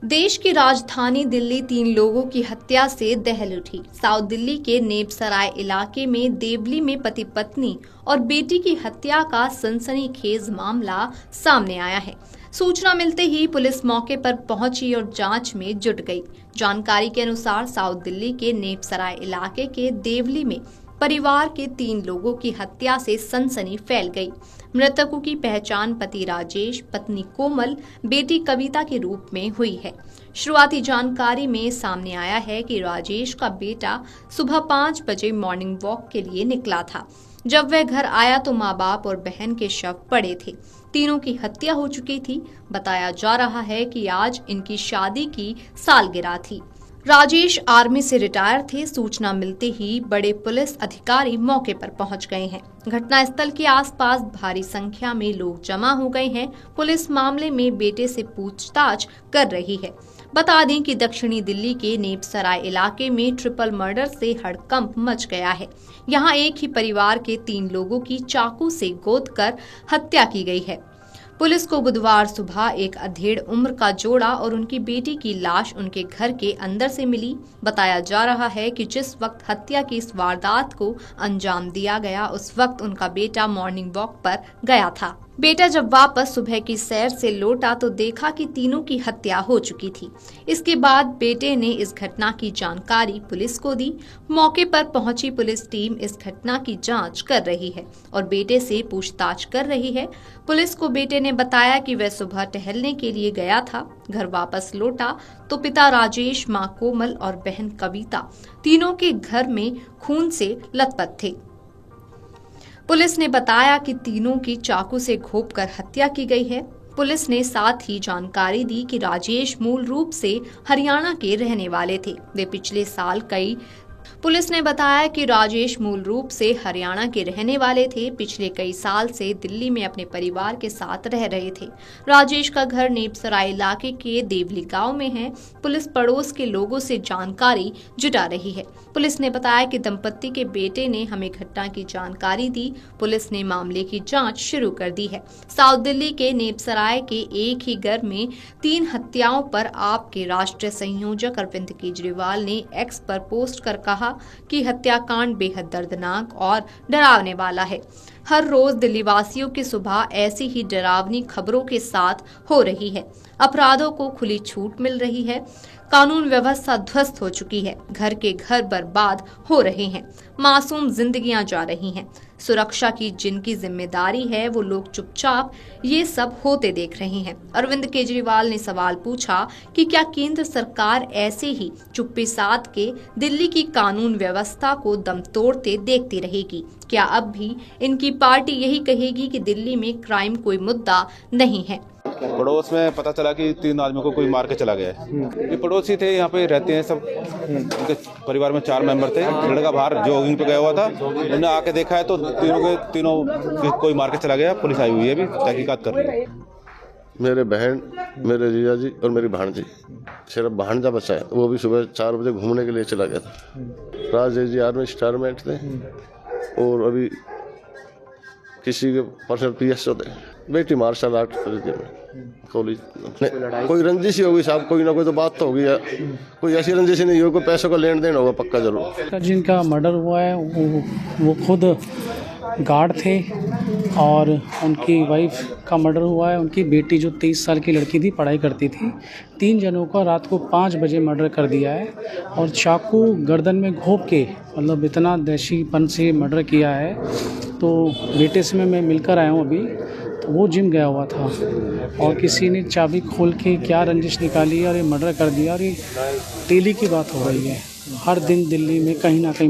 देश की राजधानी दिल्ली 3 लोगों की हत्या से दहल उठी। साउथ दिल्ली के नेपसराय इलाके में देवली में पति पत्नी और बेटी की हत्या का सनसनीखेज मामला सामने आया है। सूचना मिलते ही पुलिस मौके पर पहुंची और जांच में जुट गई। जानकारी के अनुसार साउथ दिल्ली के नेपसराय इलाके के देवली में परिवार के 3 लोगों की हत्या से सनसनी फैल गई। मृतकों की पहचान पति राजेश, पत्नी कोमल, बेटी कविता के रूप में हुई है। शुरुआती जानकारी में सामने आया है कि राजेश का बेटा सुबह 5 बजे मॉर्निंग वॉक के लिए निकला था। जब वह घर आया तो माँ बाप और बहन के शव पड़े थे। तीनों की हत्या हो चुकी थी। बताया जा रहा है कि आज इनकी शादी की सालगिरह थी। राजेश आर्मी से रिटायर थे। सूचना मिलते ही बड़े पुलिस अधिकारी मौके पर पहुंच गए हैं। घटनास्थल के आसपास भारी संख्या में लोग जमा हो गए हैं। पुलिस मामले में बेटे से पूछताछ कर रही है। बता दें कि दक्षिणी दिल्ली के नेपसराय इलाके में ट्रिपल मर्डर से हड़कंप मच गया है। यहां एक ही परिवार के 3 लोगों की चाकू से गोदकर हत्या की गई है। पुलिस को बुधवार सुबह एक अधेड़ उम्र का जोड़ा और उनकी बेटी की लाश उनके घर के अंदर से मिली। बताया जा रहा है कि जिस वक्त हत्या की इस वारदात को अंजाम दिया गया उस वक्त उनका बेटा मॉर्निंग वॉक पर गया था। बेटा जब वापस सुबह की सैर से लौटा तो देखा कि तीनों की हत्या हो चुकी थी। इसके बाद बेटे ने इस घटना की जानकारी पुलिस को दी। मौके पर पहुंची पुलिस टीम इस घटना की जांच कर रही है और बेटे से पूछताछ कर रही है। पुलिस को बेटे ने बताया कि वह सुबह टहलने के लिए गया था। घर वापस लौटा तो पिता राजेश, मां कोमल और बहन कविता तीनों के घर में खून से लथपथ थे। पुलिस ने बताया कि तीनों की चाकू से घोंपकर हत्या की गई है। पुलिस ने साथ ही जानकारी दी कि राजेश मूल रूप से हरियाणा के रहने वाले थे। वे पिछले साल पुलिस ने बताया कि राजेश मूल रूप से हरियाणा के रहने वाले थे। पिछले कई साल से दिल्ली में अपने परिवार के साथ रह रहे थे। राजेश का घर नेपसराय इलाके के देवली गांव में है। पुलिस पड़ोस के लोगों से जानकारी जुटा रही है। पुलिस ने बताया कि दंपत्ति के बेटे ने हमें घटना की जानकारी दी। पुलिस ने मामले की जांच शुरू कर दी है। साउथ दिल्ली के नेपसराय के एक ही घर में 3 हत्याओं पर आप के राष्ट्रीय संयोजक अरविंद केजरीवाल ने एक्स पर पोस्ट कर कहा कि हत्याकांड बेहद दर्दनाक और डरावने वाला है। हर रोज दिल्ली वासियों की सुबह ऐसी ही डरावनी खबरों के साथ हो रही है। अपराधों को खुली छूट मिल रही है। कानून व्यवस्था ध्वस्त हो चुकी है। घर के घर बर्बाद हो रहे हैं। मासूम जिंदगियां जा रही हैं। सुरक्षा की जिनकी जिम्मेदारी है वो लोग चुपचाप ये सब होते देख रहे हैं। अरविंद केजरीवाल ने सवाल पूछा कि क्या केंद्र सरकार ऐसे ही चुप्पी साध के दिल्ली की कानून व्यवस्था को दम तोड़ते देखती रहेगी? क्या अब भी इनकी पार्टी यही कहेगी कि दिल्ली में क्राइम कोई मुद्दा नहीं है? पड़ोस में पता चला कि 3 आदमियों को कोई मार के चला गया है। ये पड़ोसी थे, यहाँ पे रहते हैं सब। उनके परिवार में 4 मेंबर थे। लड़का बाहर जॉगिंग पे गया हुआ था। उन्होंने आके देखा है तो तीनों कोई मार के चला गया। पुलिस आई हुई है, अभी तहकीकात कर रही है। मेरे बहन, मेरे जीजा जी और मेरी भांजी, सिर्फ भांजा बचा है। वो भी सुबह 4 बजे घूमने के लिए चला गया था। राजेश जी आर्मी रिटायरमेंट थे और अभी किसी के पर्सनल PSO थे। बेटी मार्शल आर्ट कॉलेज। कोई रंजिश ही होगी साहब, कोई ना कोई तो बात तो होगी। कोई ऐसी रंजिश नहीं होगी, कोई पैसों का लेन देन होगा पक्का जरूर। जिनका मर्डर हुआ है वो खुद गार्ड थे और उनकी वाइफ का मर्डर हुआ है। उनकी बेटी जो 23 साल की लड़की थी, पढ़ाई करती थी। 3 जनों का रात को 5 बजे मर्डर कर दिया है और चाकू गर्दन में घोंप के, मतलब इतना दहशीपन से मर्डर किया है। तो बेटे से मैं मिलकर आया हूँ अभी। तो वो जिम गया हुआ था और किसी ने चाबी खोल के क्या रंजिश निकाली और ये मर्डर कर दिया। और ये डेली की बात हो रही है। हर दिन दिल्ली में कहीं ना कहीं